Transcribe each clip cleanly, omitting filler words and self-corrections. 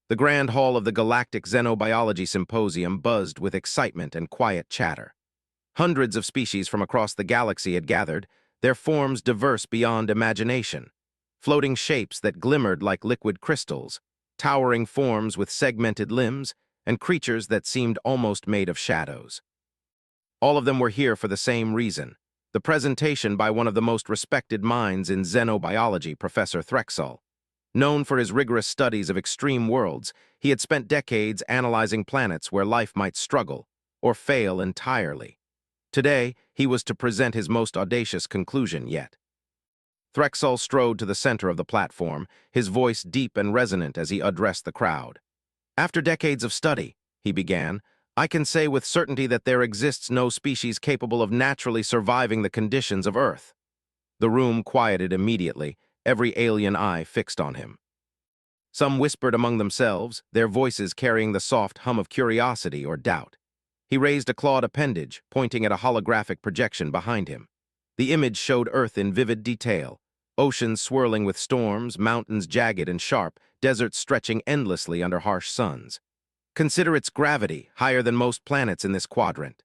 The grand hall of the Galactic Xenobiology Symposium buzzed with excitement and quiet chatter. Hundreds of species from across the galaxy had gathered, their forms diverse beyond imagination. Floating shapes that glimmered like liquid crystals, towering forms with segmented limbs, and creatures that seemed almost made of shadows. All of them were here for the same reason: the presentation by one of the most respected minds in xenobiology, Professor Threxall. Known for his rigorous studies of extreme worlds, he had spent decades analyzing planets where life might struggle or fail entirely. Today, he was to present his most audacious conclusion yet. Threxall strode to the center of the platform, his voice deep and resonant as he addressed the crowd. "After decades of study," he began, "I can say with certainty that there exists no species capable of naturally surviving the conditions of Earth." The room quieted immediately, every alien eye fixed on him. Some whispered among themselves, their voices carrying the soft hum of curiosity or doubt. He raised a clawed appendage, pointing at a holographic projection behind him. The image showed Earth in vivid detail: oceans swirling with storms, mountains jagged and sharp, deserts stretching endlessly under harsh suns. Consider its gravity, higher than most planets in this quadrant.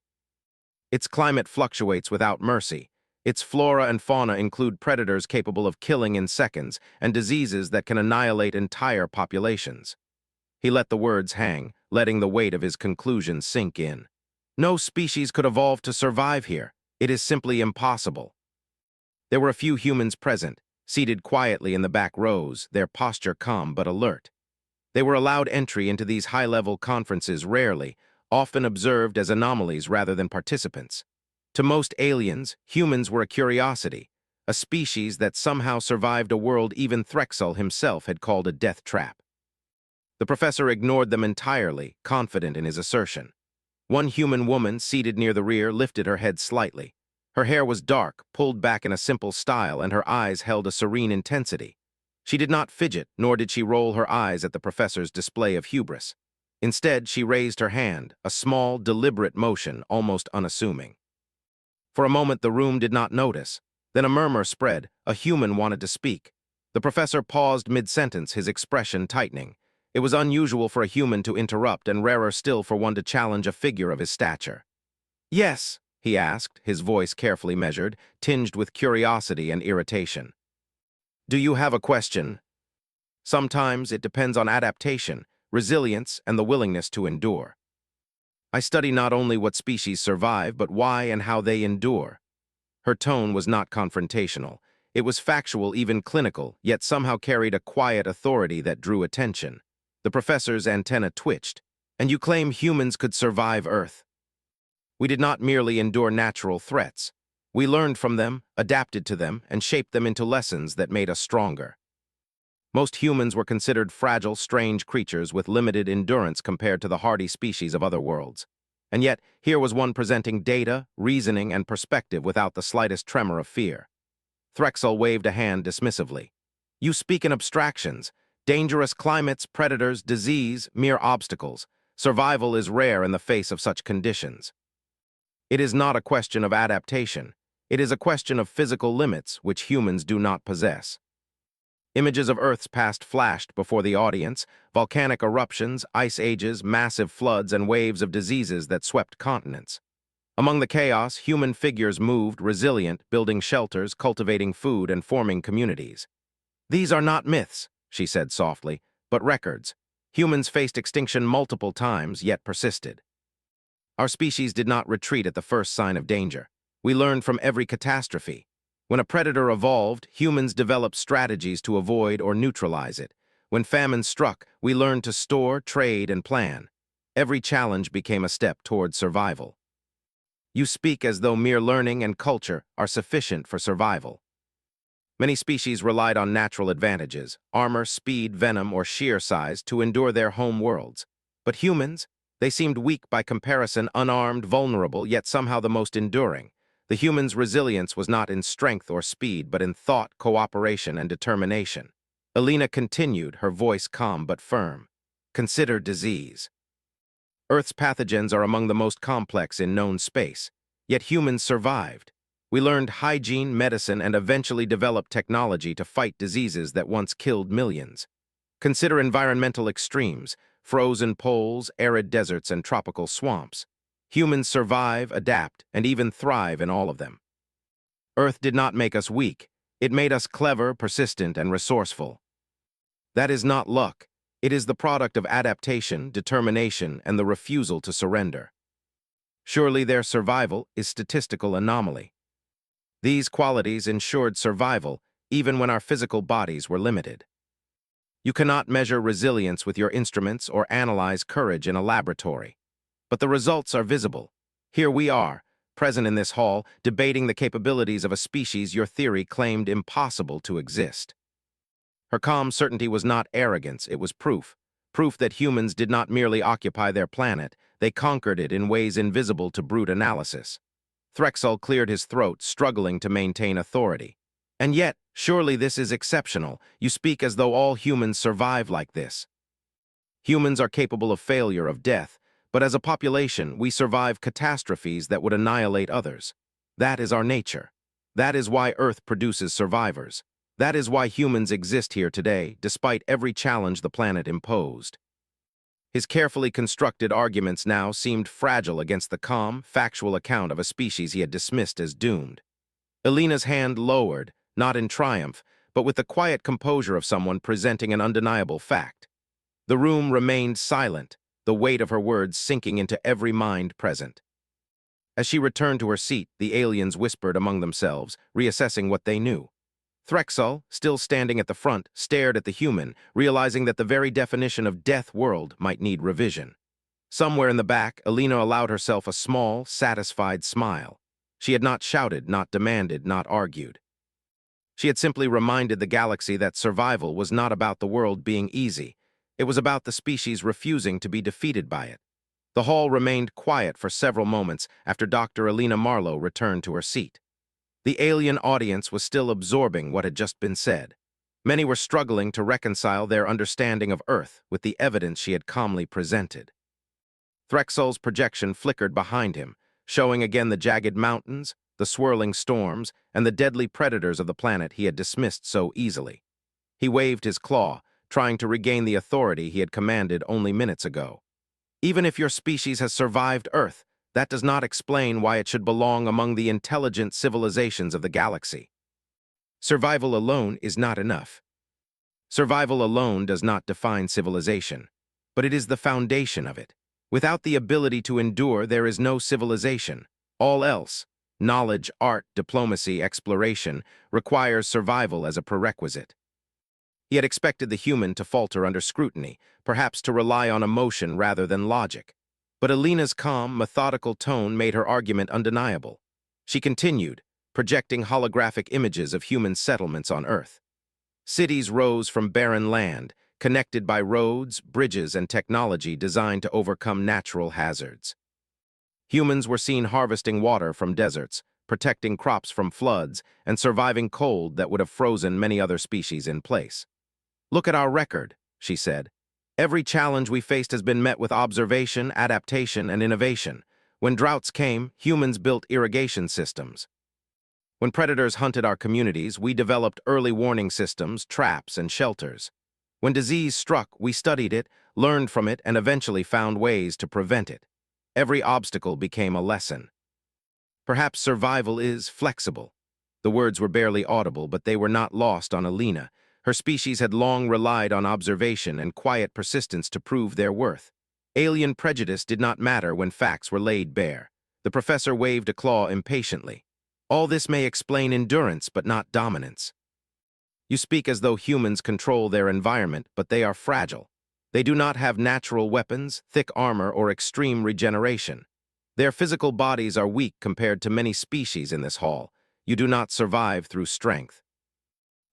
Its climate fluctuates without mercy. Its flora and fauna include predators capable of killing in seconds and diseases that can annihilate entire populations. He let the words hang, letting the weight of his conclusion sink in. No species could evolve to survive here. It is simply impossible. There were a few humans present, seated quietly in the back rows, their posture calm but alert. They were allowed entry into these high-level conferences rarely, often observed as anomalies rather than participants. To most aliens, humans were a curiosity, a species that somehow survived a world even Threxall himself had called a death trap. The professor ignored them entirely, confident in his assertion. One human woman, seated near the rear, lifted her head slightly. Her hair was dark, pulled back in a simple style, and her eyes held a serene intensity. She did not fidget, nor did she roll her eyes at the professor's display of hubris. Instead, she raised her hand, a small, deliberate motion, almost unassuming. For a moment, the room did not notice. Then a murmur spread. A human wanted to speak. The professor paused mid-sentence, his expression tightening. It was unusual for a human to interrupt, and rarer still for one to challenge a figure of his stature. "Yes," he asked, his voice carefully measured, tinged with curiosity and irritation. "Do you have a question?" "Sometimes it depends on adaptation, resilience, and the willingness to endure. I study not only what species survive, but why and how they endure." Her tone was not confrontational. It was factual, even clinical, yet somehow carried a quiet authority that drew attention. The professor's antenna twitched. "And you claim humans could survive Earth?" "We did not merely endure natural threats. We learned from them, adapted to them, and shaped them into lessons that made us stronger." Most humans were considered fragile, strange creatures with limited endurance compared to the hardy species of other worlds. And yet, here was one presenting data, reasoning, and perspective without the slightest tremor of fear. Threxall waved a hand dismissively. "You speak in abstractions. Dangerous climates, predators, disease, mere obstacles. Survival is rare in the face of such conditions. It is not a question of adaptation. It is a question of physical limits which humans do not possess." Images of Earth's past flashed before the audience: volcanic eruptions, ice ages, massive floods, and waves of diseases that swept continents. Among the chaos, human figures moved, resilient, building shelters, cultivating food, and forming communities. "These are not myths," she said softly, "but records. Humans faced extinction multiple times, yet persisted. Our species did not retreat at the first sign of danger. We learned from every catastrophe. When a predator evolved, humans developed strategies to avoid or neutralize it. When famine struck, we learned to store, trade, and plan. Every challenge became a step toward survival." "You speak as though mere learning and culture are sufficient for survival." Many species relied on natural advantages, armor, speed, venom, or sheer size, to endure their home worlds. But humans, they seemed weak by comparison, unarmed, vulnerable, yet somehow the most enduring. The human's resilience was not in strength or speed, but in thought, cooperation, and determination. Elena continued, her voice calm but firm. "Consider disease. Earth's pathogens are among the most complex in known space, yet humans survived. We learned hygiene, medicine, and eventually developed technology to fight diseases that once killed millions. Consider environmental extremes: frozen poles, arid deserts, and tropical swamps. Humans survive, adapt, and even thrive in all of them. Earth did not make us weak. It made us clever, persistent, and resourceful. That is not luck. It is the product of adaptation, determination, and the refusal to surrender. Surely their survival is statistical anomaly. These qualities ensured survival even when our physical bodies were limited. You cannot measure resilience with your instruments or analyze courage in a laboratory. But the results are visible. Here we are, present in this hall, debating the capabilities of a species your theory claimed impossible to exist. Her calm certainty was not arrogance, it was proof. Proof that humans did not merely occupy their planet, they conquered it in ways invisible to brute analysis. Threxel cleared his throat, struggling to maintain authority. And yet, surely this is exceptional. You speak as though all humans survive like this. Humans are capable of failure, of death, but as a population, we survive catastrophes that would annihilate others. That is our nature. That is why Earth produces survivors. That is why humans exist here today, despite every challenge the planet imposed. His carefully constructed arguments now seemed fragile against the calm, factual account of a species he had dismissed as doomed. Elena's hand lowered, not in triumph, but with the quiet composure of someone presenting an undeniable fact. The room remained silent, the weight of her words sinking into every mind present. As she returned to her seat, the aliens whispered among themselves, reassessing what they knew. Threxel, still standing at the front, stared at the human, realizing that the very definition of death world might need revision. Somewhere in the back, Elena allowed herself a small, satisfied smile. She had not shouted, not demanded, not argued. She had simply reminded the galaxy that survival was not about the world being easy. It was about the species refusing to be defeated by it. The hall remained quiet for several moments after Dr. Elena Marlowe returned to her seat. The alien audience was still absorbing what had just been said. Many were struggling to reconcile their understanding of Earth with the evidence she had calmly presented. Threxel's projection flickered behind him, showing again the jagged mountains, the swirling storms, and the deadly predators of the planet he had dismissed so easily. He waved his claw, trying to regain the authority he had commanded only minutes ago. Even if your species has survived Earth, that does not explain why it should belong among the intelligent civilizations of the galaxy. Survival alone is not enough. Survival alone does not define civilization, but it is the foundation of it. Without the ability to endure, there is no civilization. All else, knowledge, art, diplomacy, exploration, requires survival as a prerequisite. He had expected the human to falter under scrutiny, perhaps to rely on emotion rather than logic. But Elena's calm, methodical tone made her argument undeniable. She continued, projecting holographic images of human settlements on Earth. Cities rose from barren land, connected by roads, bridges, and technology designed to overcome natural hazards. Humans were seen harvesting water from deserts, protecting crops from floods, and surviving cold that would have frozen many other species in place. "Look at our record," she said. "Every challenge we faced has been met with observation, adaptation, and innovation. When droughts came, humans built irrigation systems. When predators hunted our communities, we developed early warning systems, traps, and shelters. When disease struck, we studied it, learned from it, and eventually found ways to prevent it. Every obstacle became a lesson. Perhaps survival is flexible." The words were barely audible, but they were not lost on Elena. Her species had long relied on observation and quiet persistence to prove their worth. Alien prejudice did not matter when facts were laid bare. The professor waved a claw impatiently. "All this may explain endurance, but not dominance. You speak as though humans control their environment, but they are fragile. They do not have natural weapons, thick armor, or extreme regeneration. Their physical bodies are weak compared to many species in this hall. You do not survive through strength.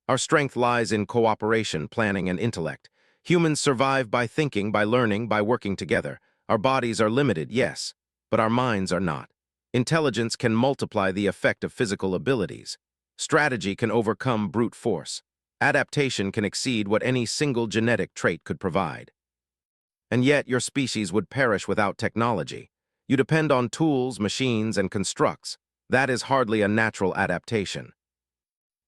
Our strength lies in cooperation, planning, and intellect. Humans survive by thinking, by learning, by working together. Our bodies are limited, yes, but our minds are not. Intelligence can multiply the effect of physical abilities. Strategy can overcome brute force. Adaptation can exceed what any single genetic trait could provide. And yet your species would perish without technology. You depend on tools, machines, and constructs. That is hardly a natural adaptation.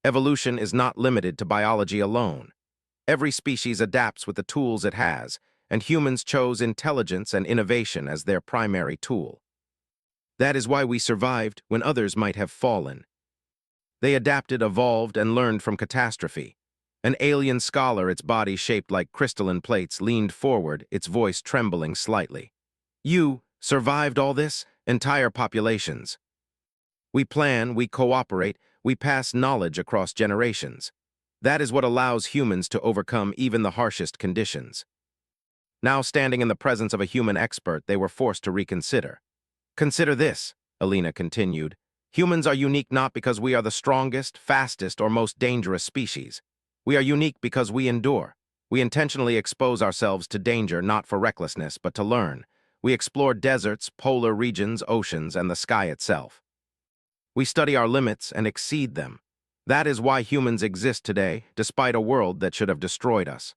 Evolution is not limited to biology alone. Every species adapts with the tools it has, and humans chose intelligence and innovation as their primary tool. That is why we survived when others might have fallen. They adapted, evolved, and learned from catastrophe. An alien scholar, its body shaped like crystalline plates, leaned forward, its voice trembling slightly. You survived all this? Entire populations. We plan, we cooperate, we pass knowledge across generations. That is what allows humans to overcome even the harshest conditions. Now, standing in the presence of a human expert, they were forced to reconsider. Consider this, Alina continued. Humans are unique not because we are the strongest, fastest, or most dangerous species. We are unique because we endure. We intentionally expose ourselves to danger not for recklessness, but to learn. We explore deserts, polar regions, oceans, and the sky itself. We study our limits and exceed them. That is why humans exist today, despite a world that should have destroyed us.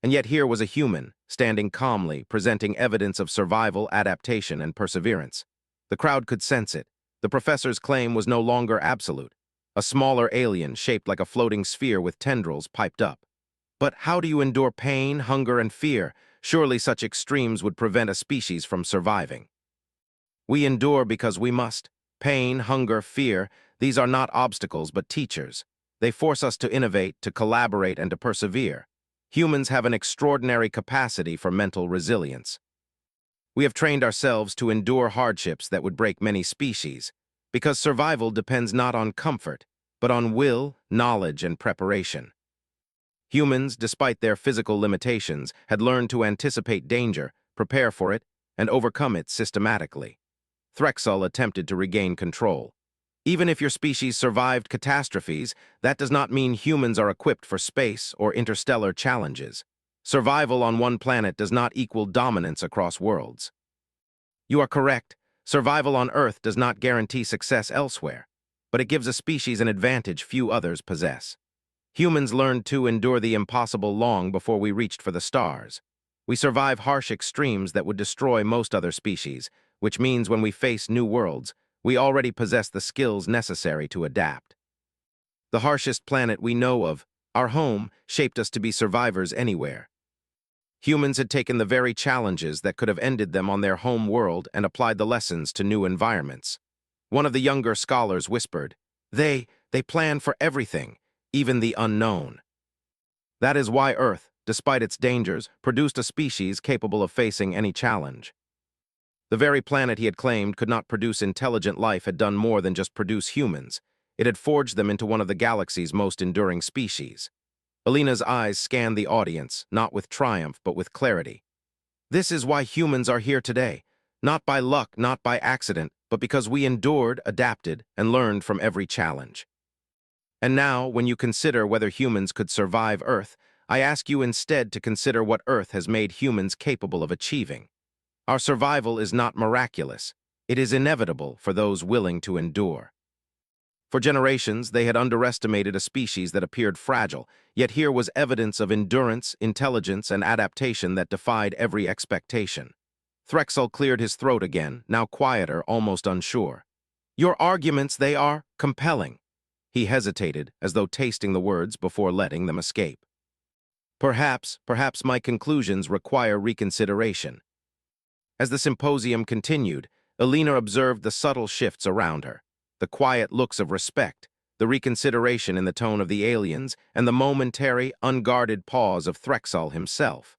And yet here was a human, standing calmly, presenting evidence of survival, adaptation, and perseverance. The crowd could sense it. The professor's claim was no longer absolute. A smaller alien, shaped like a floating sphere with tendrils, piped up. But how do you endure pain, hunger, and fear? Surely such extremes would prevent a species from surviving. We endure because we must. Pain, hunger, fear, these are not obstacles but teachers. They force us to innovate, to collaborate, and to persevere. Humans have an extraordinary capacity for mental resilience. We have trained ourselves to endure hardships that would break many species, because survival depends not on comfort, but on will, knowledge, and preparation. Humans, despite their physical limitations, had learned to anticipate danger, prepare for it, and overcome it systematically. Threxel attempted to regain control. Even if your species survived catastrophes, that does not mean humans are equipped for space or interstellar challenges. Survival on one planet does not equal dominance across worlds. You are correct. Survival on Earth does not guarantee success elsewhere, but it gives a species an advantage few others possess. Humans learned to endure the impossible long before we reached for the stars. We survive harsh extremes that would destroy most other species, which means when we face new worlds, we already possess the skills necessary to adapt. The harshest planet we know of, our home, shaped us to be survivors anywhere. Humans had taken the very challenges that could have ended them on their home world and applied the lessons to new environments. One of the younger scholars whispered, They plan for everything, even the unknown. That is why Earth, despite its dangers, produced a species capable of facing any challenge. The very planet he had claimed could not produce intelligent life had done more than just produce humans. It had forged them into one of the galaxy's most enduring species. Alina's eyes scanned the audience, not with triumph, but with clarity. This is why humans are here today. Not by luck, not by accident, but because we endured, adapted, and learned from every challenge. And now, when you consider whether humans could survive Earth, I ask you instead to consider what Earth has made humans capable of achieving. Our survival is not miraculous. It is inevitable for those willing to endure. For generations, they had underestimated a species that appeared fragile, yet here was evidence of endurance, intelligence, and adaptation that defied every expectation. Threxel cleared his throat again, now quieter, almost unsure. Your arguments, they are compelling. He hesitated, as though tasting the words before letting them escape. Perhaps my conclusions require reconsideration. As the symposium continued, Alina observed the subtle shifts around her, the quiet looks of respect, the reconsideration in the tone of the aliens, and the momentary, unguarded pause of Threxel himself.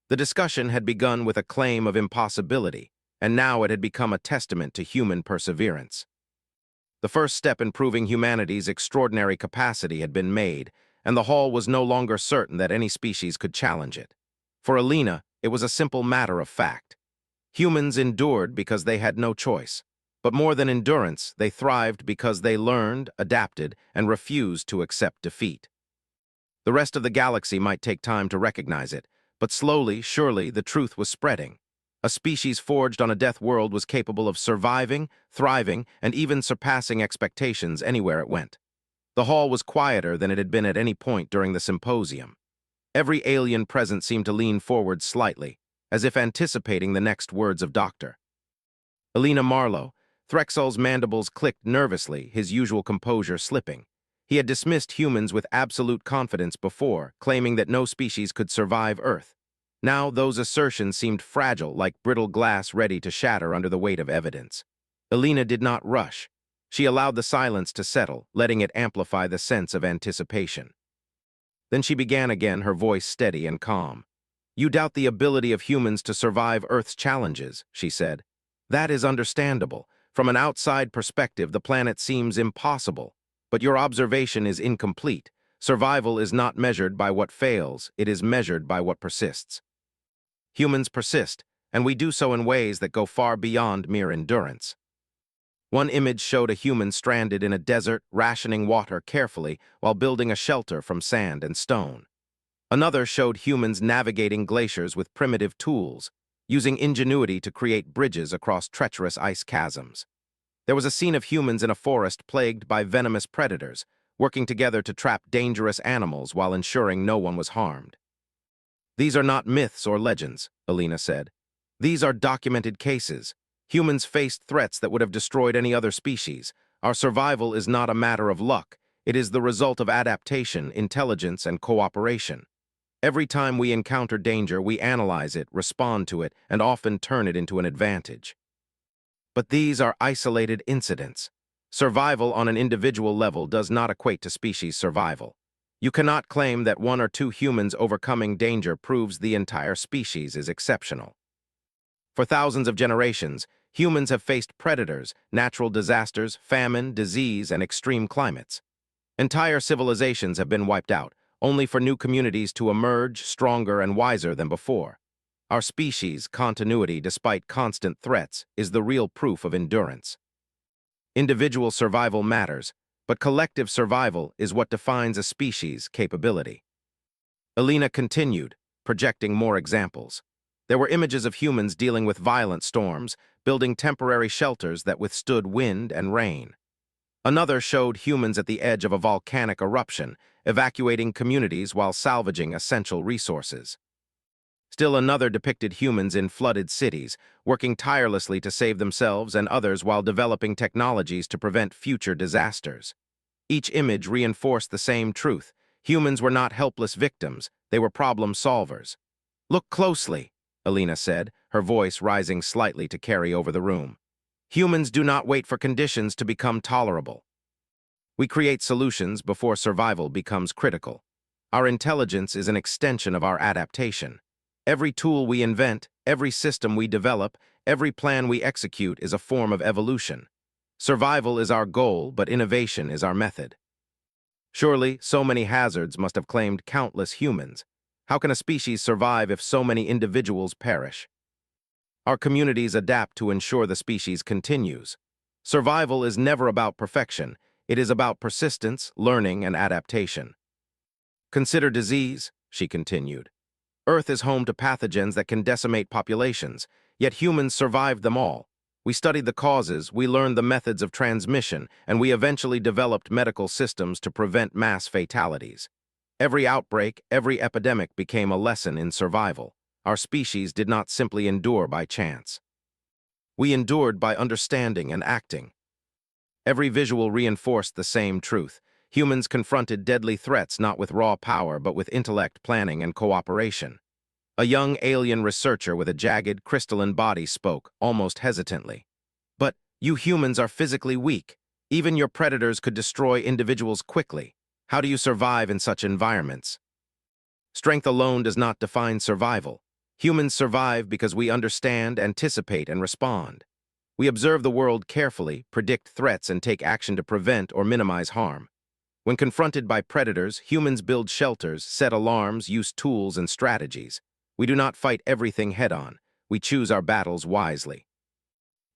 The discussion had begun with a claim of impossibility, and now it had become a testament to human perseverance. The first step in proving humanity's extraordinary capacity had been made, and the hall was no longer certain that any species could challenge it. For Alina, it was a simple matter of fact. Humans endured because they had no choice. But more than endurance, they thrived because they learned, adapted, and refused to accept defeat. The rest of the galaxy might take time to recognize it, but slowly, surely, the truth was spreading. A species forged on a death world was capable of surviving, thriving, and even surpassing expectations anywhere it went. The hall was quieter than it had been at any point during the symposium. Every alien present seemed to lean forward slightly, as if anticipating the next words of Dr. Alina Marlowe. Threxel's mandibles clicked nervously, his usual composure slipping. He had dismissed humans with absolute confidence before, claiming that no species could survive Earth. Now those assertions seemed fragile, like brittle glass ready to shatter under the weight of evidence. Elena did not rush. She allowed the silence to settle, letting it amplify the sense of anticipation. Then she began again, her voice steady and calm. "You doubt the ability of humans to survive Earth's challenges," she said. "That is understandable. From an outside perspective, the planet seems impossible. But your observation is incomplete. Survival is not measured by what fails, it is measured by what persists. Humans persist, and we do so in ways that go far beyond mere endurance." One image showed a human stranded in a desert, rationing water carefully while building a shelter from sand and stone. Another showed humans navigating glaciers with primitive tools, using ingenuity to create bridges across treacherous ice chasms. There was a scene of humans in a forest plagued by venomous predators, working together to trap dangerous animals while ensuring no one was harmed. "These are not myths or legends," Elena said. "These are documented cases. Humans faced threats that would have destroyed any other species. Our survival is not a matter of luck. It is the result of adaptation, intelligence, and cooperation. Every time we encounter danger, we analyze it, respond to it, and often turn it into an advantage. But these are isolated incidents. Survival on an individual level does not equate to species survival. You cannot claim that one or two humans overcoming danger proves the entire species is exceptional. For thousands of generations, humans have faced predators, natural disasters, famine, disease, and extreme climates. Entire civilizations have been wiped out, only for new communities to emerge stronger and wiser than before. Our species' continuity despite constant threats is the real proof of endurance. Individual survival matters, but collective survival is what defines a species' capability. Elena continued, projecting more examples. There were images of humans dealing with violent storms, building temporary shelters that withstood wind and rain. Another showed humans at the edge of a volcanic eruption, evacuating communities while salvaging essential resources. Still another depicted humans in flooded cities, working tirelessly to save themselves and others while developing technologies to prevent future disasters. Each image reinforced the same truth. Humans were not helpless victims, they were problem solvers. "Look closely," Elena said, her voice rising slightly to carry over the room. "Humans do not wait for conditions to become tolerable. We create solutions before survival becomes critical. Our intelligence is an extension of our adaptation. Every tool we invent, every system we develop, every plan we execute is a form of evolution. Survival is our goal, but innovation is our method. Surely, so many hazards must have claimed countless humans. How can a species survive if so many individuals perish? Our communities adapt to ensure the species continues. Survival is never about perfection. It is about persistence, learning, and adaptation. Consider disease," she continued. "Earth is home to pathogens that can decimate populations, yet humans survived them all. We studied the causes, we learned the methods of transmission, and we eventually developed medical systems to prevent mass fatalities. Every outbreak, every epidemic became a lesson in survival. Our species did not simply endure by chance. We endured by understanding and acting." Every visual reinforced the same truth. Humans confronted deadly threats not with raw power but with intellect, planning, and cooperation. A young alien researcher with a jagged, crystalline body spoke, almost hesitantly. "But you humans are physically weak. Even your predators could destroy individuals quickly. How do you survive in such environments?" Strength alone does not define survival. Humans survive because we understand, anticipate, and respond. We observe the world carefully, predict threats, and take action to prevent or minimize harm. When confronted by predators, humans build shelters, set alarms, use tools and strategies. We do not fight everything head-on. We choose our battles wisely.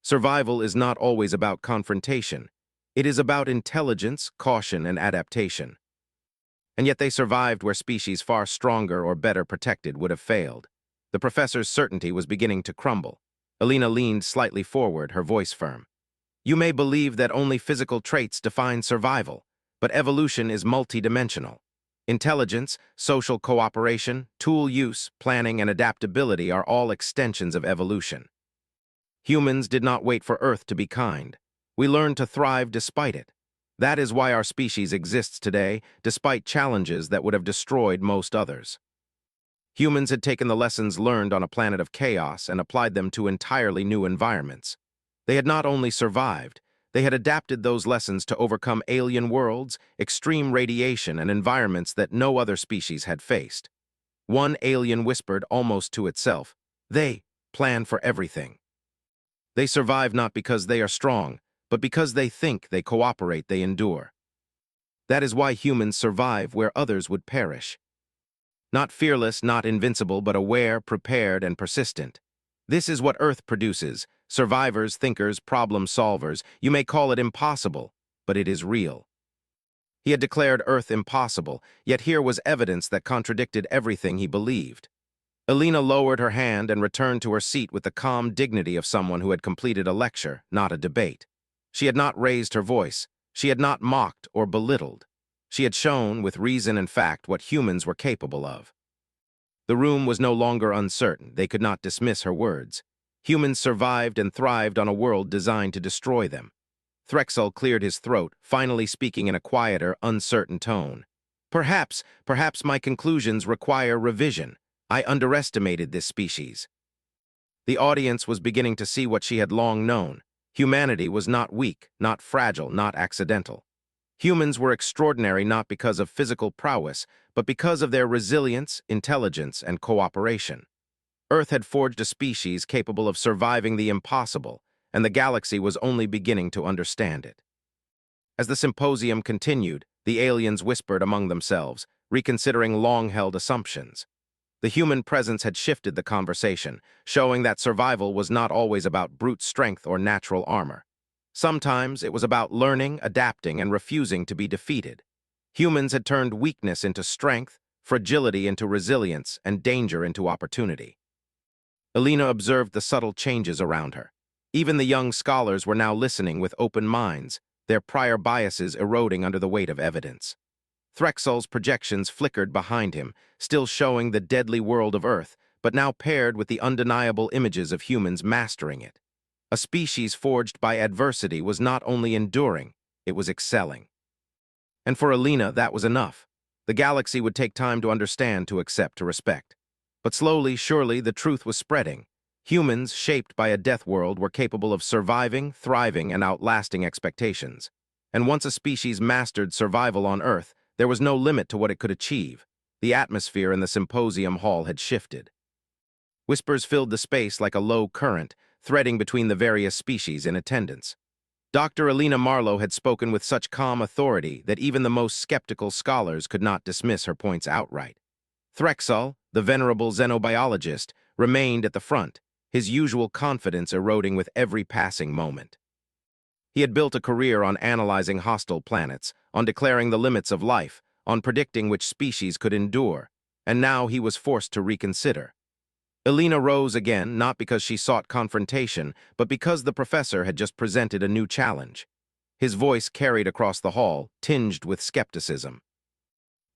Survival is not always about confrontation. It is about intelligence, caution, and adaptation. And yet they survived where species far stronger or better protected would have failed. The professor's certainty was beginning to crumble. Elena leaned slightly forward, her voice firm. "You may believe that only physical traits define survival, but evolution is multidimensional. Intelligence, social cooperation, tool use, planning, and adaptability are all extensions of evolution. Humans did not wait for Earth to be kind. We learned to thrive despite it. That is why our species exists today, despite challenges that would have destroyed most others. Humans had taken the lessons learned on a planet of chaos and applied them to entirely new environments. They had not only survived, they had adapted those lessons to overcome alien worlds, extreme radiation, and environments that no other species had faced. One alien whispered almost to itself, "They plan for everything." They survive not because they are strong, but because they think, they cooperate, they endure. That is why humans survive where others would perish. Not fearless, not invincible, but aware, prepared, and persistent. This is what Earth produces: survivors, thinkers, problem solvers. You may call it impossible, but it is real. He had declared Earth impossible, yet here was evidence that contradicted everything he believed. Elena lowered her hand and returned to her seat with the calm dignity of someone who had completed a lecture, not a debate. She had not raised her voice. She had not mocked or belittled. She had shown, with reason and fact, what humans were capable of. The room was no longer uncertain. They could not dismiss her words. Humans survived and thrived on a world designed to destroy them. Threxel cleared his throat, finally speaking in a quieter, uncertain tone. Perhaps my conclusions require revision. I underestimated this species." The audience was beginning to see what she had long known. Humanity was not weak, not fragile, not accidental. Humans were extraordinary not because of physical prowess, but because of their resilience, intelligence, and cooperation. Earth had forged a species capable of surviving the impossible, and the galaxy was only beginning to understand it. As the symposium continued, the aliens whispered among themselves, reconsidering long-held assumptions. The human presence had shifted the conversation, showing that survival was not always about brute strength or natural armor. Sometimes it was about learning, adapting, and refusing to be defeated. Humans had turned weakness into strength, fragility into resilience, and danger into opportunity. Elena observed the subtle changes around her. Even the young scholars were now listening with open minds, their prior biases eroding under the weight of evidence. Threxel's projections flickered behind him, still showing the deadly world of Earth, but now paired with the undeniable images of humans mastering it. A species forged by adversity was not only enduring, it was excelling. And for Elena, that was enough. The galaxy would take time to understand, to accept, to respect. But slowly, surely, the truth was spreading. Humans, shaped by a death world, were capable of surviving, thriving, and outlasting expectations. And once a species mastered survival on Earth, there was no limit to what it could achieve. The atmosphere in the symposium hall had shifted. Whispers filled the space like a low current, threading between the various species in attendance. Dr. Elena Marlowe had spoken with such calm authority that even the most skeptical scholars could not dismiss her points outright. Threxel, the venerable xenobiologist, remained at the front, his usual confidence eroding with every passing moment. He had built a career on analyzing hostile planets, on declaring the limits of life, on predicting which species could endure, and now he was forced to reconsider. Elena rose again, not because she sought confrontation, but because the professor had just presented a new challenge. His voice carried across the hall, tinged with skepticism.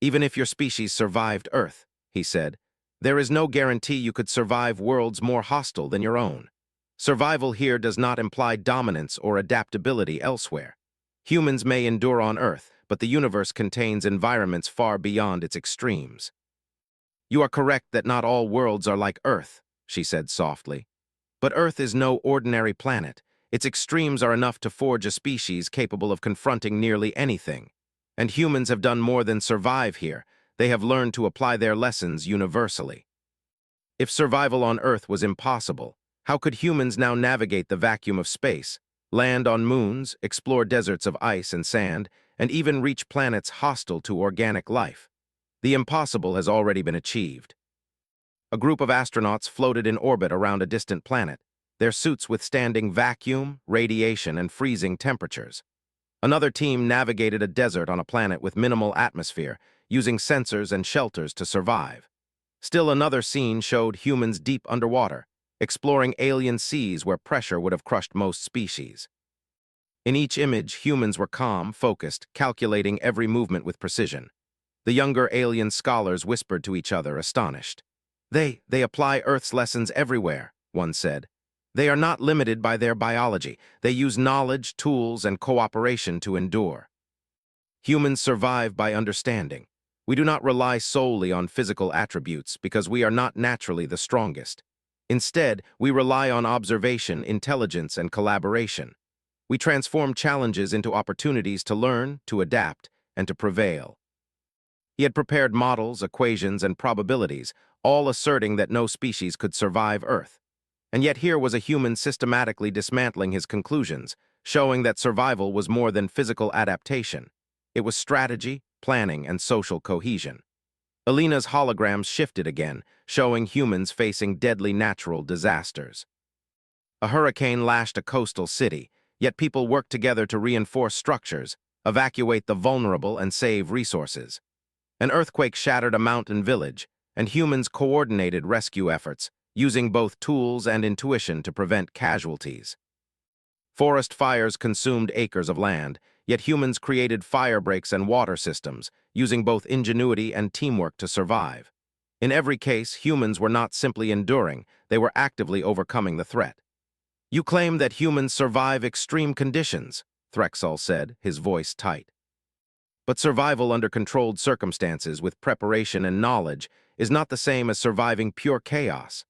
"Even if your species survived Earth," he said, "there is no guarantee you could survive worlds more hostile than your own. Survival here does not imply dominance or adaptability elsewhere. Humans may endure on Earth, but the universe contains environments far beyond its extremes." "You are correct that not all worlds are like Earth," she said softly. "But Earth is no ordinary planet. Its extremes are enough to forge a species capable of confronting nearly anything. And humans have done more than survive here. They have learned to apply their lessons universally. If survival on Earth was impossible, how could humans now navigate the vacuum of space, land on moons, explore deserts of ice and sand, and even reach planets hostile to organic life? The impossible has already been achieved. A group of astronauts floated in orbit around a distant planet, their suits withstanding vacuum, radiation, and freezing temperatures. Another team navigated a desert on a planet with minimal atmosphere, using sensors and shelters to survive. Still another scene showed humans deep underwater, exploring alien seas where pressure would have crushed most species. In each image, humans were calm, focused, calculating every movement with precision. The younger alien scholars whispered to each other, astonished. They apply Earth's lessons everywhere," one said. "They are not limited by their biology. They use knowledge, tools, and cooperation to endure." Humans survive by understanding. We do not rely solely on physical attributes because we are not naturally the strongest. Instead, we rely on observation, intelligence, and collaboration. We transform challenges into opportunities to learn, to adapt, and to prevail. He had prepared models, equations, and probabilities, all asserting that no species could survive Earth. And yet here was a human systematically dismantling his conclusions, showing that survival was more than physical adaptation. It was strategy, planning, and social cohesion. Alina's holograms shifted again, showing humans facing deadly natural disasters. A hurricane lashed a coastal city, yet people worked together to reinforce structures, evacuate the vulnerable, and save resources. An earthquake shattered a mountain village, and humans coordinated rescue efforts, using both tools and intuition to prevent casualties. Forest fires consumed acres of land, yet humans created fire breaks and water systems, using both ingenuity and teamwork to survive. In every case, humans were not simply enduring, they were actively overcoming the threat. "You claim that humans survive extreme conditions," Threxel said, his voice tight. "But survival under controlled circumstances with preparation and knowledge is not the same as surviving pure chaos.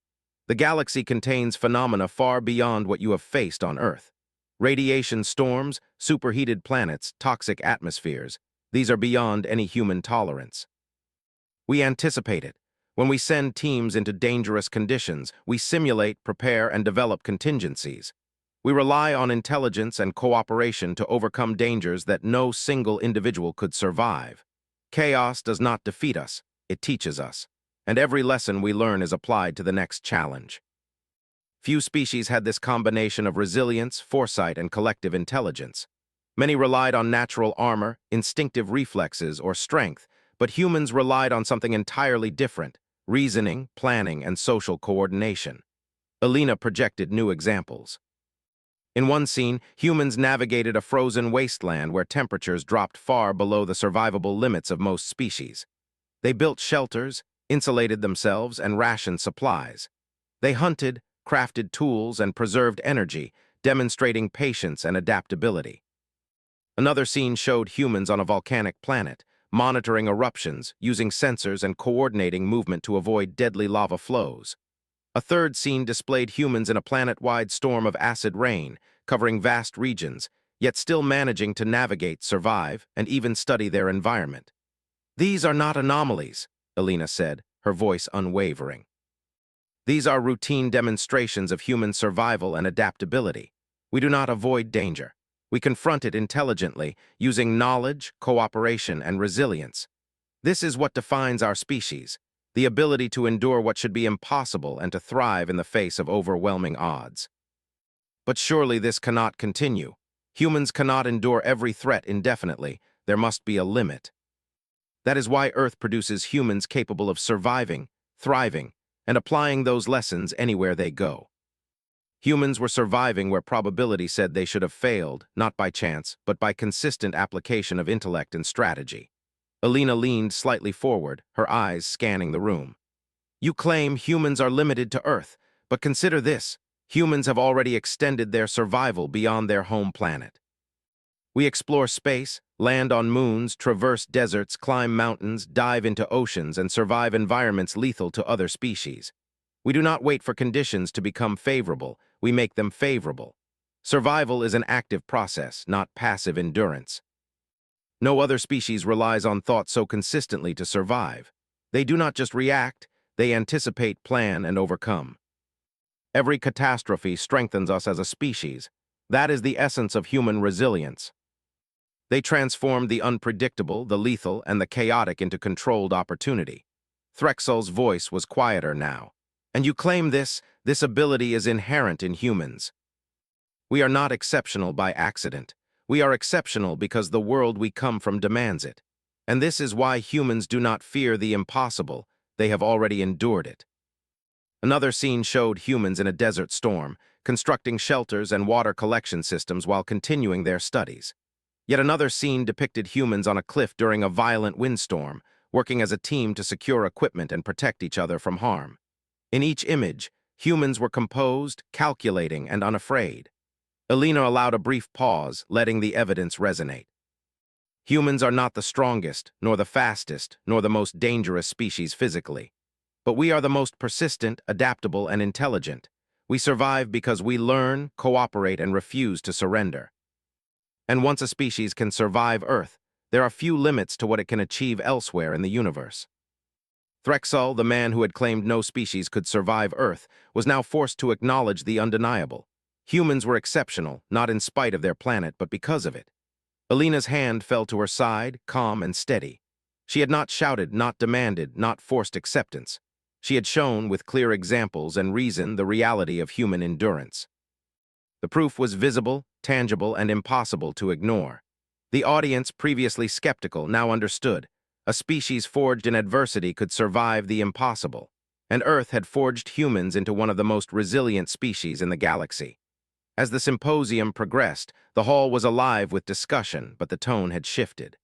The galaxy contains phenomena far beyond what you have faced on Earth. Radiation storms, superheated planets, toxic atmospheres. These are beyond any human tolerance. We anticipate it. When we send teams into dangerous conditions, we simulate, prepare, and develop contingencies. We rely on intelligence and cooperation to overcome dangers that no single individual could survive. Chaos does not defeat us, it teaches us. And every lesson we learn is applied to the next challenge." Few species had this combination of resilience, foresight, and collective intelligence. Many relied on natural armor, instinctive reflexes, or strength, but humans relied on something entirely different: reasoning, planning, and social coordination. Alina projected new examples. In one scene, humans navigated a frozen wasteland where temperatures dropped far below the survivable limits of most species. They built shelters, insulated themselves, and rationed supplies. They hunted, crafted tools, and preserved energy, demonstrating patience and adaptability. Another scene showed humans on a volcanic planet, monitoring eruptions, using sensors and coordinating movement to avoid deadly lava flows. A third scene displayed humans in a planet-wide storm of acid rain, covering vast regions, yet still managing to navigate, survive, and even study their environment. "These are not anomalies," Alina said, her voice unwavering. "These are routine demonstrations of human survival and adaptability. We do not avoid danger. We confront it intelligently, using knowledge, cooperation, and resilience. This is what defines our species, the ability to endure what should be impossible and to thrive in the face of overwhelming odds." But surely this cannot continue. Humans cannot endure every threat indefinitely. There must be a limit. That is why Earth produces humans capable of surviving, thriving, and applying those lessons anywhere they go. Humans were surviving where probability said they should have failed, not by chance, but by consistent application of intellect and strategy. Alina leaned slightly forward, her eyes scanning the room. "You claim humans are limited to Earth, but consider this: humans have already extended their survival beyond their home planet. We explore space, land on moons, traverse deserts, climb mountains, dive into oceans, and survive environments lethal to other species. We do not wait for conditions to become favorable, we make them favorable. Survival is an active process, not passive endurance. No other species relies on thought so consistently to survive. They do not just react, they anticipate, plan, and overcome. Every catastrophe strengthens us as a species. That is the essence of human resilience. They transformed the unpredictable, the lethal, and the chaotic into controlled opportunity." Threxel's voice was quieter now. "And you claim this ability is inherent in humans. We are not exceptional by accident. We are exceptional because the world we come from demands it. And this is why humans do not fear the impossible. They have already endured it." Another scene showed humans in a desert storm, constructing shelters and water collection systems while continuing their studies. Yet another scene depicted humans on a cliff during a violent windstorm, working as a team to secure equipment and protect each other from harm. In each image, humans were composed, calculating, and unafraid. Alina allowed a brief pause, letting the evidence resonate. Humans are not the strongest, nor the fastest, nor the most dangerous species physically. But we are the most persistent, adaptable, and intelligent. We survive because we learn, cooperate, and refuse to surrender. And once a species can survive Earth, there are few limits to what it can achieve elsewhere in the universe. Threxel, the man who had claimed no species could survive Earth, was now forced to acknowledge the undeniable. Humans were exceptional, not in spite of their planet, but because of it. Alina's hand fell to her side, calm and steady. She had not shouted, not demanded, not forced acceptance. She had shown, with clear examples and reason, the reality of human endurance. The proof was visible, tangible, and impossible to ignore. The audience, previously skeptical, now understood. A species forged in adversity could survive the impossible, and Earth had forged humans into one of the most resilient species in the galaxy. As the symposium progressed, the hall was alive with discussion, but the tone had shifted.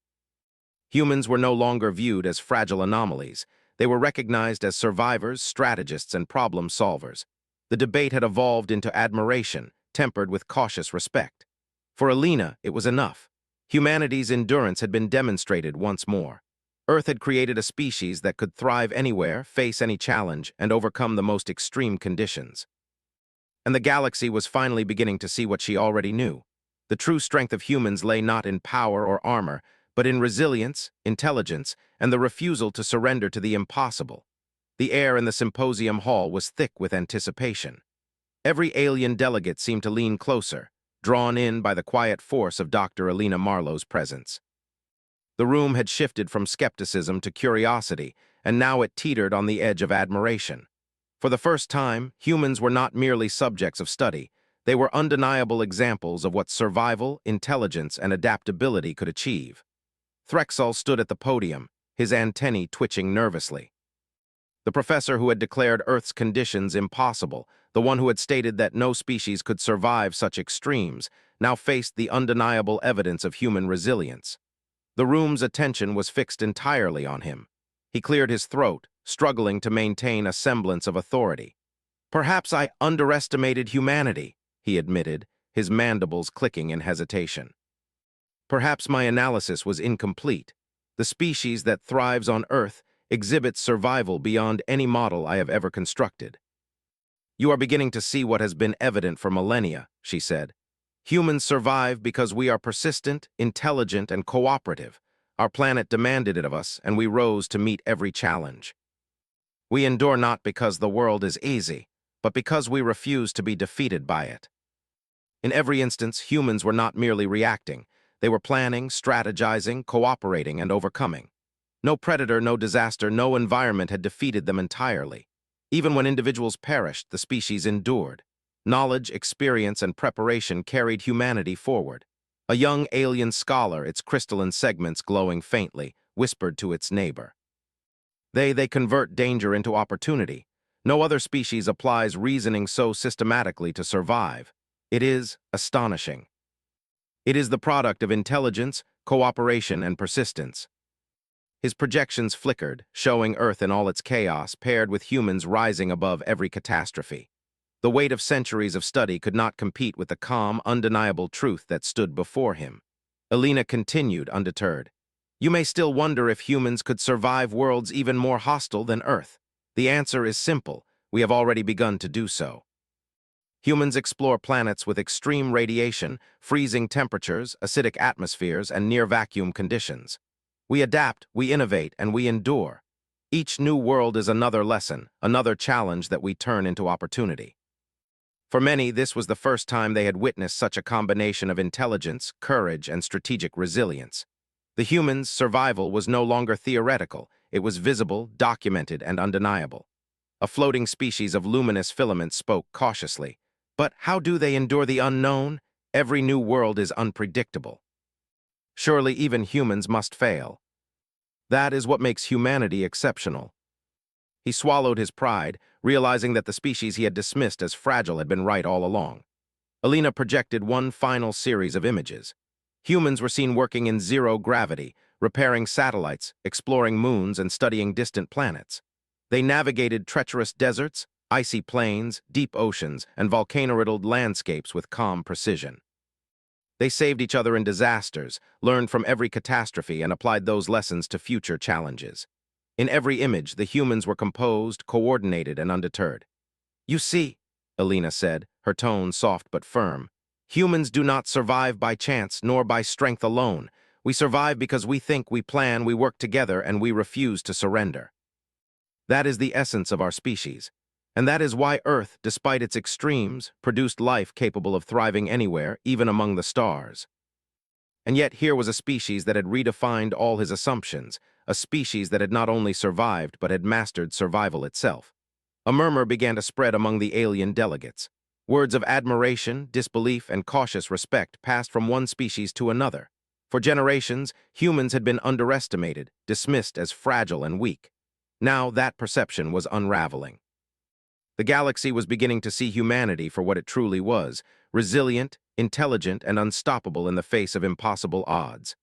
Humans were no longer viewed as fragile anomalies. They were recognized as survivors, strategists, and problem solvers. The debate had evolved into admiration, tempered with cautious respect. For Alina, it was enough. Humanity's endurance had been demonstrated once more. Earth had created a species that could thrive anywhere, face any challenge, and overcome the most extreme conditions. And the galaxy was finally beginning to see what she already knew. The true strength of humans lay not in power or armor, but in resilience, intelligence, and the refusal to surrender to the impossible. The air in the symposium hall was thick with anticipation. Every alien delegate seemed to lean closer, drawn in by the quiet force of Dr. Alina Marlowe's presence. The room had shifted from skepticism to curiosity, and now it teetered on the edge of admiration. For the first time, humans were not merely subjects of study. They were undeniable examples of what survival, intelligence, and adaptability could achieve. Threxel stood at the podium, his antennae twitching nervously. The professor who had declared Earth's conditions impossible, the one who had stated that no species could survive such extremes, now faced the undeniable evidence of human resilience. The room's attention was fixed entirely on him. He cleared his throat, struggling to maintain a semblance of authority. "Perhaps I underestimated humanity," he admitted, his mandibles clicking in hesitation. "Perhaps my analysis was incomplete. The species that thrives on Earth exhibits survival beyond any model I have ever constructed." "You are beginning to see what has been evident for millennia," she said. "Humans survive because we are persistent, intelligent, and cooperative. Our planet demanded it of us, and we rose to meet every challenge. We endure not because the world is easy, but because we refuse to be defeated by it." In every instance, humans were not merely reacting. They were planning, strategizing, cooperating, and overcoming. No predator, no disaster, no environment had defeated them entirely. Even when individuals perished, the species endured. Knowledge, experience, and preparation carried humanity forward. A young alien scholar, its crystalline segments glowing faintly, whispered to its neighbor. They convert danger into opportunity. No other species applies reasoning so systematically to survive. It is astonishing. It is the product of intelligence, cooperation, and persistence. His projections flickered, showing Earth in all its chaos, paired with humans rising above every catastrophe. The weight of centuries of study could not compete with the calm, undeniable truth that stood before him. Alina continued, undeterred. "You may still wonder if humans could survive worlds even more hostile than Earth. The answer is simple. We have already begun to do so. Humans explore planets with extreme radiation, freezing temperatures, acidic atmospheres, and near-vacuum conditions. We adapt, we innovate, and we endure. Each new world is another lesson, another challenge that we turn into opportunity." For many, this was the first time they had witnessed such a combination of intelligence, courage, and strategic resilience. The humans' survival was no longer theoretical. It was visible, documented, and undeniable. A floating species of luminous filaments spoke cautiously. "But how do they endure the unknown? Every new world is unpredictable. Surely even humans must fail. That is what makes humanity exceptional." He swallowed his pride, realizing that the species he had dismissed as fragile had been right all along. Alina projected one final series of images. Humans were seen working in zero gravity, repairing satellites, exploring moons, and studying distant planets. They navigated treacherous deserts, icy plains, deep oceans, and volcano-riddled landscapes with calm precision. They saved each other in disasters, learned from every catastrophe, and applied those lessons to future challenges. In every image, the humans were composed, coordinated, and undeterred. "You see," Alina said, her tone soft but firm, "humans do not survive by chance nor by strength alone. We survive because we think, we plan, we work together, and we refuse to surrender. That is the essence of our species. And that is why Earth, despite its extremes, produced life capable of thriving anywhere, even among the stars. And yet here was a species that had redefined all his assumptions, a species that had not only survived but had mastered survival itself. A murmur began to spread among the alien delegates. Words of admiration, disbelief, and cautious respect passed from one species to another. For generations, humans had been underestimated, dismissed as fragile and weak. Now that perception was unraveling. The galaxy was beginning to see humanity for what it truly was: resilient, intelligent, and unstoppable in the face of impossible odds.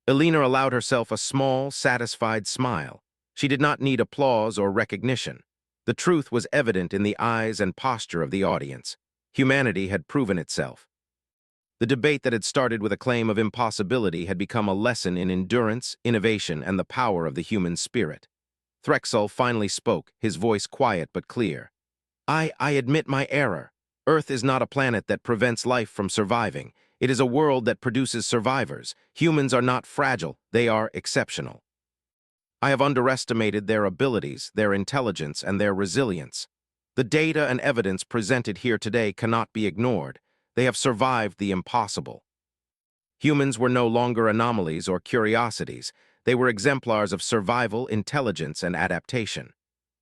Alina allowed herself a small, satisfied smile. She did not need applause or recognition. The truth was evident in the eyes and posture of the audience. Humanity had proven itself. The debate that had started with a claim of impossibility had become a lesson in endurance, innovation, and the power of the human spirit. Threxel finally spoke, his voice quiet but clear. I admit my error. Earth is not a planet that prevents life from surviving. It is a world that produces survivors. Humans are not fragile, they are exceptional. I have underestimated their abilities, their intelligence, and their resilience. The data and evidence presented here today cannot be ignored. They have survived the impossible. Humans were no longer anomalies or curiosities. They were exemplars of survival, intelligence, and adaptation.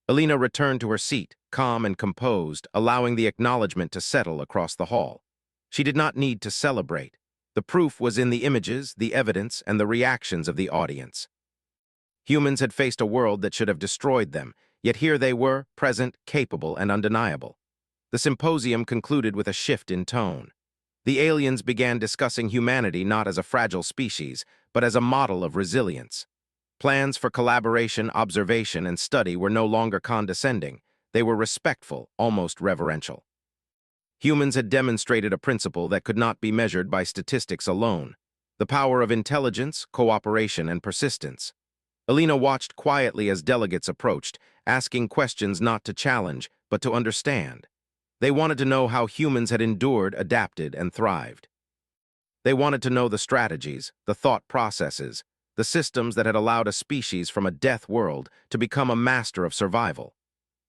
Alina returned to her seat, calm and composed, allowing the acknowledgement to settle across the hall. She did not need to celebrate. The proof was in the images, the evidence, and the reactions of the audience. Humans had faced a world that should have destroyed them, yet here they were, present, capable, and undeniable. The symposium concluded with a shift in tone. The aliens began discussing humanity not as a fragile species, but as a model of resilience. Plans for collaboration, observation, and study were no longer condescending. They were respectful, almost reverential. Humans had demonstrated a principle that could not be measured by statistics alone: the power of intelligence, cooperation, and persistence. Alina watched quietly as delegates approached, asking questions not to challenge, but to understand. They wanted to know how humans had endured, adapted, and thrived. They wanted to know the strategies, the thought processes, the systems that had allowed a species from a death world to become a master of survival.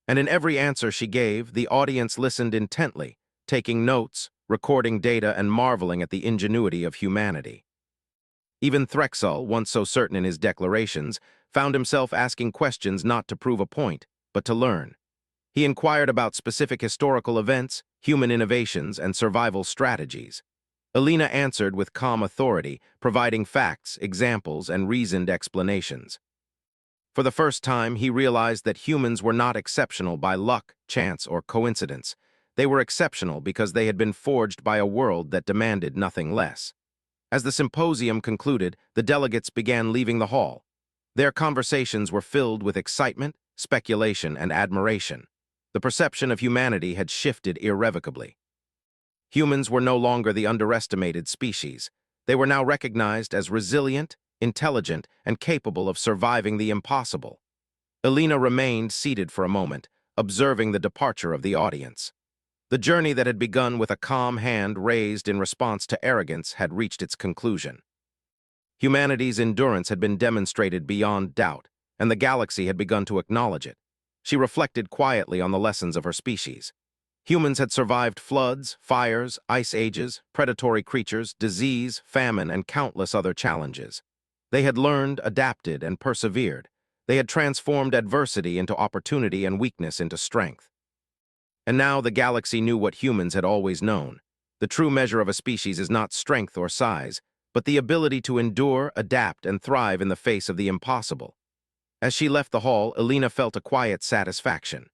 And in every answer she gave, the audience listened intently, taking notes, recording data, and marveling at the ingenuity of humanity. Even Threxel, once so certain in his declarations, found himself asking questions not to prove a point, but to learn. He inquired about specific historical events, human innovations, and survival strategies. Alina answered with calm authority, providing facts, examples, and reasoned explanations. For the first time, he realized that humans were not exceptional by luck, chance, or coincidence. They were exceptional because they had been forged by a world that demanded nothing less. As the symposium concluded, the delegates began leaving the hall. Their conversations were filled with excitement, speculation, and admiration. The perception of humanity had shifted irrevocably. Humans were no longer the underestimated species. They were now recognized as resilient, intelligent, and capable of surviving the impossible. Alina remained seated for a moment, observing the departure of the audience. The journey that had begun with a calm hand raised in response to arrogance had reached its conclusion. Humanity's endurance had been demonstrated beyond doubt, and the galaxy had begun to acknowledge it. She reflected quietly on the lessons of her species. Humans had survived floods, fires, ice ages, predatory creatures, disease, famine, and countless other challenges. They had learned, adapted, and persevered. They had transformed adversity into opportunity and weakness into strength. And now the galaxy knew what humans had always known. The true measure of a species is not strength or size, but the ability to endure, adapt, and thrive in the face of the impossible. As she left the hall, Alina felt a quiet satisfaction.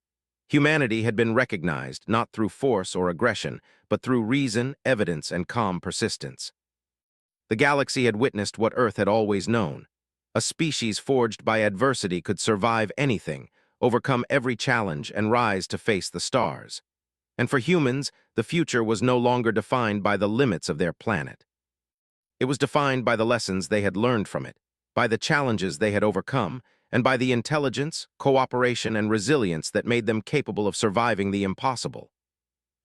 Humanity had been recognized not through force or aggression, but through reason, evidence, and calm persistence. The galaxy had witnessed what Earth had always known. A species forged by adversity could survive anything, overcome every challenge, and rise to face the stars. And for humans, the future was no longer defined by the limits of their planet. It was defined by the lessons they had learned from it, by the challenges they had overcome, and by the intelligence, cooperation, and resilience that made them capable of surviving the impossible.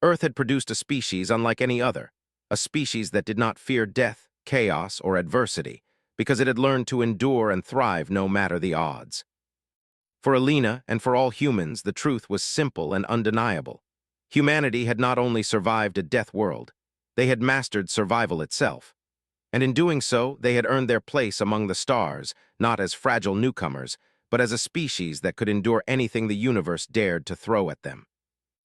Earth had produced a species unlike any other, a species that did not fear death, chaos, or adversity, because it had learned to endure and thrive no matter the odds. For Alina and for all humans, the truth was simple and undeniable. Humanity had not only survived a death world, they had mastered survival itself. And in doing so, they had earned their place among the stars, not as fragile newcomers, but as a species that could endure anything the universe dared to throw at them.